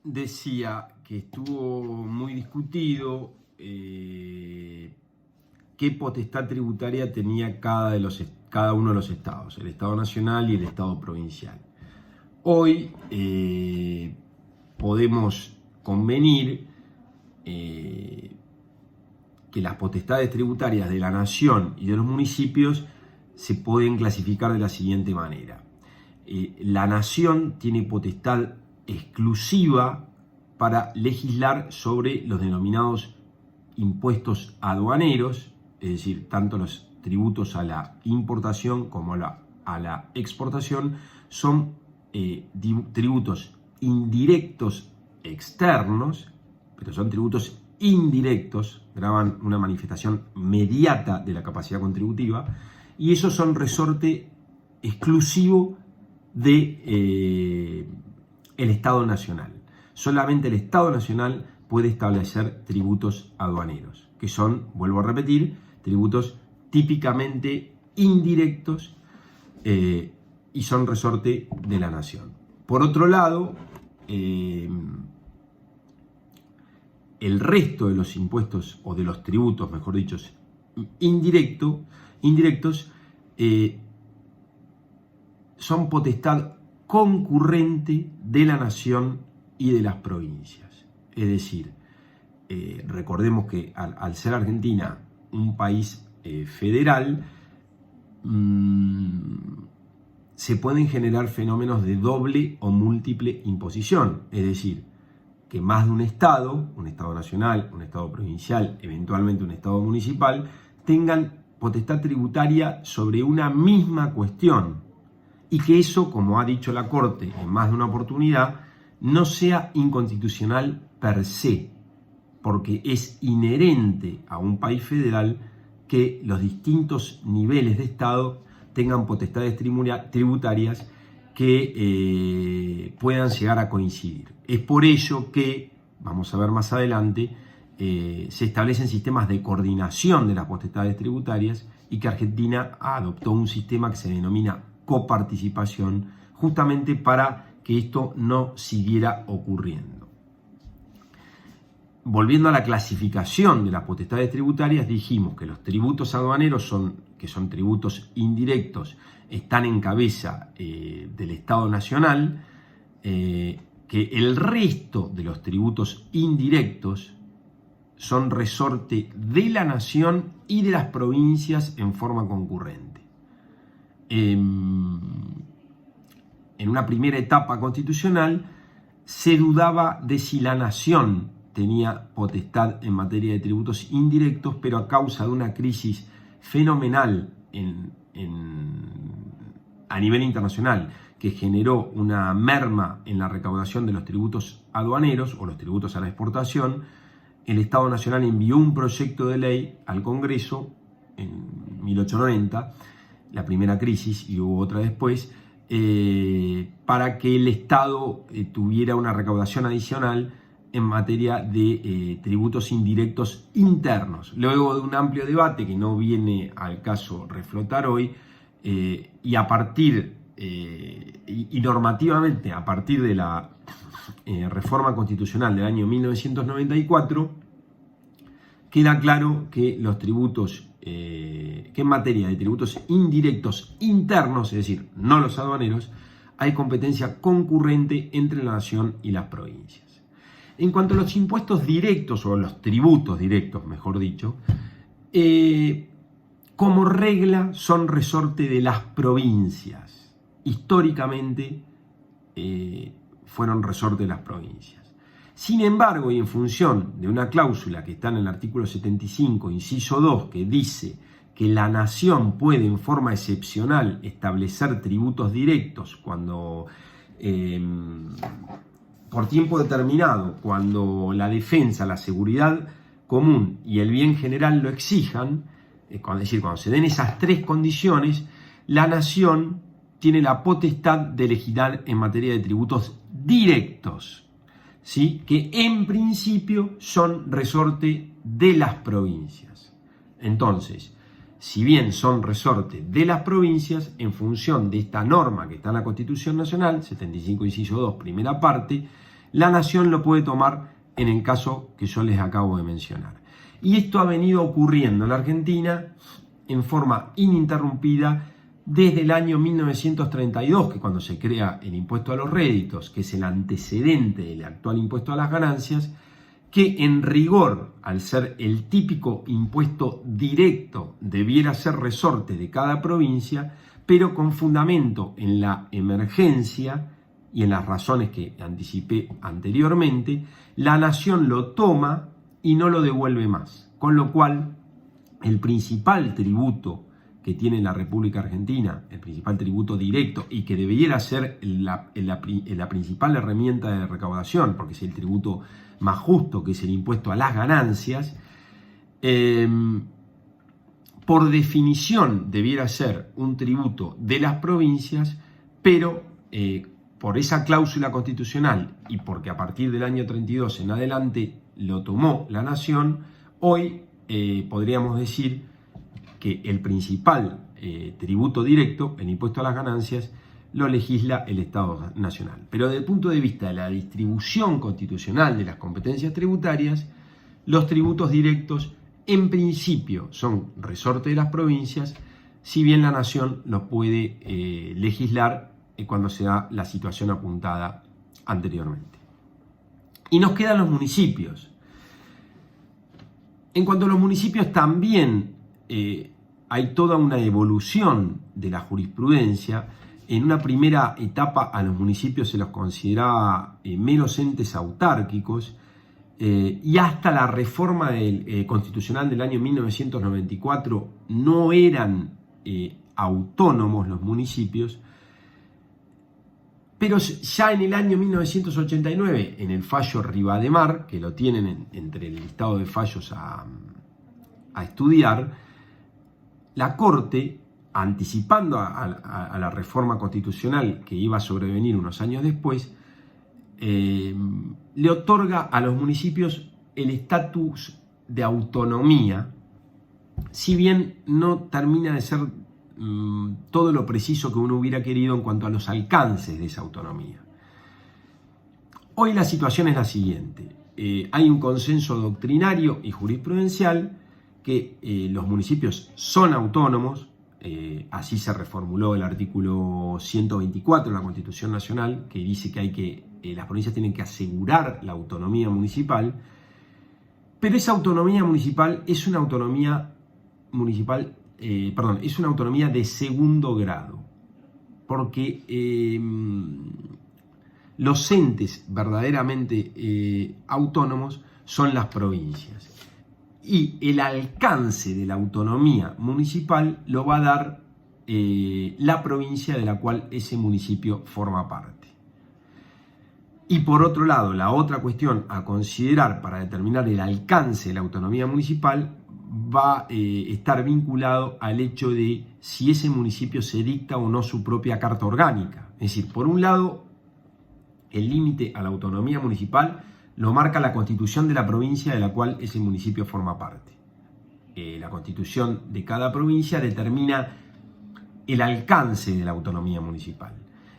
decía que estuvo muy discutido qué potestad tributaria tenía cada uno de los estados, el Estado Nacional y el Estado Provincial. Hoy podemos convenir que las potestades tributarias de la nación y de los municipios se pueden clasificar de la siguiente manera. La nación tiene potestad exclusiva para legislar sobre los denominados impuestos aduaneros, es decir, tanto los tributos a la importación como a la exportación son tributos indirectos externos, pero son tributos indirectos, graban una manifestación mediata de la capacidad contributiva, y esos son resorte exclusivo de el Estado Nacional. Solamente el Estado Nacional puede establecer tributos aduaneros, que son, vuelvo a repetir, tributos típicamente indirectos y son resorte de la nación. Por otro lado, el resto de los impuestos, o de los tributos, mejor dicho, indirectos, son potestad concurrente de la nación y de las provincias. Es decir, recordemos que al ser Argentina un país federal, se pueden generar fenómenos de doble o múltiple imposición. Es decir, que más de un Estado nacional, un Estado provincial, eventualmente un Estado municipal, tengan potestad tributaria sobre una misma cuestión. Y que eso, como ha dicho la Corte en más de una oportunidad, no sea inconstitucional per se, porque es inherente a un país federal que los distintos niveles de Estado tengan potestades tributarias que puedan llegar a coincidir. Es por ello que, vamos a ver más adelante, se establecen sistemas de coordinación de las potestades tributarias y que Argentina adoptó un sistema que se denomina coparticipación, justamente para que esto no siguiera ocurriendo. Volviendo a la clasificación de las potestades tributarias, dijimos que los tributos aduaneros, que son tributos indirectos, están en cabeza del Estado Nacional, que el resto de los tributos indirectos son resorte de la nación y de las provincias en forma concurrente. En una primera etapa constitucional se dudaba de si la nación tenía potestad en materia de tributos indirectos, pero a causa de una crisis fenomenal a nivel internacional que generó una merma en la recaudación de los tributos aduaneros o los tributos a la exportación, el Estado Nacional envió un proyecto de ley al Congreso en 1890, la primera crisis, y hubo otra después, para que el Estado tuviera una recaudación adicional en materia de tributos indirectos internos. Luego de un amplio debate que no viene al caso reflotar hoy, y a partir, y normativamente a partir de la reforma constitucional del año 1994, queda claro que los tributos, que en materia de tributos indirectos internos, es decir, no los aduaneros, hay competencia concurrente entre la nación y las provincias. En cuanto a los impuestos directos, o los tributos directos, mejor dicho, como regla son resorte de las provincias. Históricamente fueron resorte de las provincias. Sin embargo, y en función de una cláusula que está en el artículo 75, inciso 2, que dice que la nación puede en forma excepcional establecer tributos directos cuando, por tiempo determinado, cuando la defensa, la seguridad común y el bien general lo exijan, es decir, cuando se den esas tres condiciones, la nación tiene la potestad de legislar en materia de tributos directos, ¿sí? Que en principio son resorte de las provincias. Entonces, si bien son resorte de las provincias, en función de esta norma que está en la Constitución Nacional, 75 inciso 2, primera parte, la nación lo puede tomar en el caso que yo les acabo de mencionar. Y esto ha venido ocurriendo en la Argentina en forma ininterrumpida desde el año 1932, que cuando se crea el impuesto a los réditos, que es el antecedente del actual impuesto a las ganancias, que en rigor, al ser el típico impuesto directo, debiera ser resorte de cada provincia, pero con fundamento en la emergencia y en las razones que anticipé anteriormente, la nación lo toma y no lo devuelve más. Con lo cual, el principal tributo que tiene la República Argentina, el principal tributo directo y que debiera ser la principal herramienta de recaudación, porque es el tributo más justo, que es el impuesto a las ganancias, por definición debiera ser un tributo de las provincias, pero por esa cláusula constitucional y porque a partir del año 32 en adelante lo tomó la nación, hoy podríamos decir que el principal tributo directo, el impuesto a las ganancias, lo legisla el Estado Nacional. Pero desde el punto de vista de la distribución constitucional de las competencias tributarias, los tributos directos en principio son resorte de las provincias, si bien la nación los puede legislar cuando se da la situación apuntada anteriormente. Y nos quedan los municipios. En cuanto a los municipios también hay toda una evolución de la jurisprudencia. En una primera etapa a los municipios se los consideraba meros entes autárquicos y hasta la reforma constitucional del año 1994 no eran autónomos los municipios, pero ya en el año 1989, en el fallo Rivademar, que lo tienen entre el listado de fallos a estudiar, la Corte, anticipando a la reforma constitucional que iba a sobrevenir unos años después, le otorga a los municipios el estatus de autonomía, si bien no termina de ser todo lo preciso que uno hubiera querido en cuanto a los alcances de esa autonomía. Hoy la situación es la siguiente. Hay un consenso doctrinario y jurisprudencial que los municipios son autónomos, así se reformuló el artículo 124 de la Constitución Nacional, que dice que las provincias tienen que asegurar la autonomía municipal, pero esa autonomía municipal es una autonomía es una autonomía de segundo grado, porque los entes verdaderamente autónomos son las provincias. Y el alcance de la autonomía municipal lo va a dar la provincia de la cual ese municipio forma parte. Y por otro lado, la otra cuestión a considerar para determinar el alcance de la autonomía municipal va a estar vinculado al hecho de si ese municipio se dicta o no su propia carta orgánica. Es decir, por un lado, el límite a la autonomía municipal lo marca la constitución de la provincia de la cual ese municipio forma parte. La constitución de cada provincia determina el alcance de la autonomía municipal.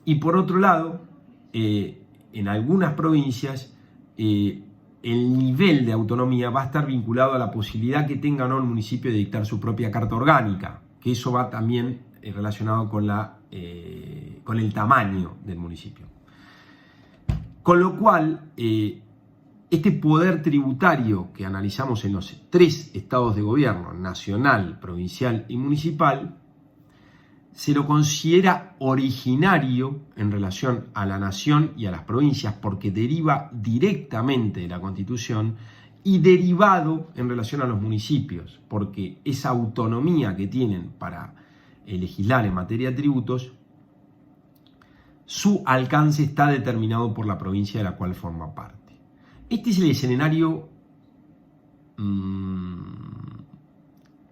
Y por otro lado, en algunas provincias, el nivel de autonomía va a estar vinculado a la posibilidad que tenga o no el municipio de dictar su propia carta orgánica, que eso va también relacionado con el tamaño del municipio. Con lo cual, este poder tributario que analizamos en los 3 estados de gobierno, nacional, provincial y municipal, se lo considera originario en relación a la nación y a las provincias porque deriva directamente de la Constitución y derivado en relación a los municipios, porque esa autonomía que tienen para legislar en materia de tributos, su alcance está determinado por la provincia de la cual forma parte. Este es el escenario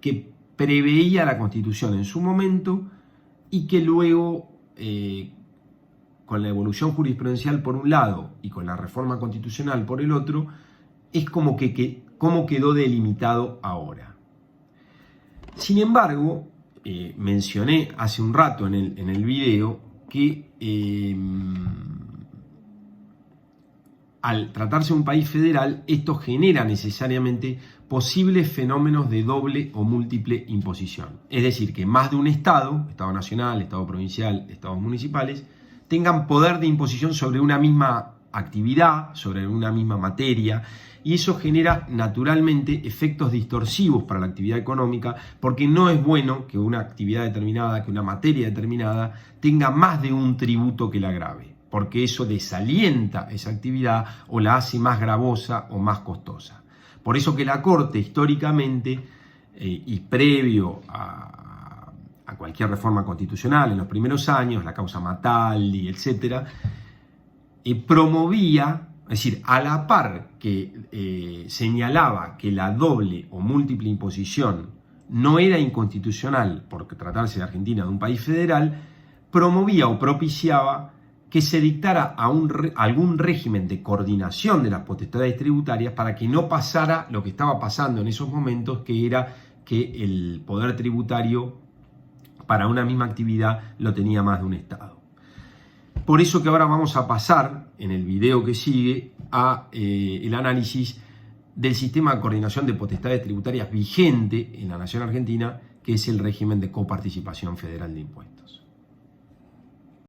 que preveía la Constitución en su momento y que luego, con la evolución jurisprudencial por un lado y con la reforma constitucional por el otro, es como quedó delimitado ahora. Sin embargo, mencioné hace un rato en el video que al tratarse de un país federal, esto genera necesariamente posibles fenómenos de doble o múltiple imposición. Es decir, que más de un Estado, Estado nacional, Estado provincial, Estados municipales, tengan poder de imposición sobre una misma actividad, sobre una misma materia, y eso genera naturalmente efectos distorsivos para la actividad económica, porque no es bueno que una actividad determinada, que una materia determinada, tenga más de un tributo que la grave, porque eso desalienta esa actividad o la hace más gravosa o más costosa. Por eso que la Corte históricamente y previo a cualquier reforma constitucional en los primeros años, la causa Mataldi, etc., promovía, es decir, a la par que señalaba que la doble o múltiple imposición no era inconstitucional por tratarse de Argentina, de un país federal, promovía o propiciaba que se dictara algún régimen de coordinación de las potestades tributarias para que no pasara lo que estaba pasando en esos momentos, que era que el poder tributario para una misma actividad lo tenía más de un Estado. Por eso que ahora vamos a pasar, en el video que sigue, a el análisis del sistema de coordinación de potestades tributarias vigente en la nación argentina, que es el régimen de coparticipación federal de impuestos.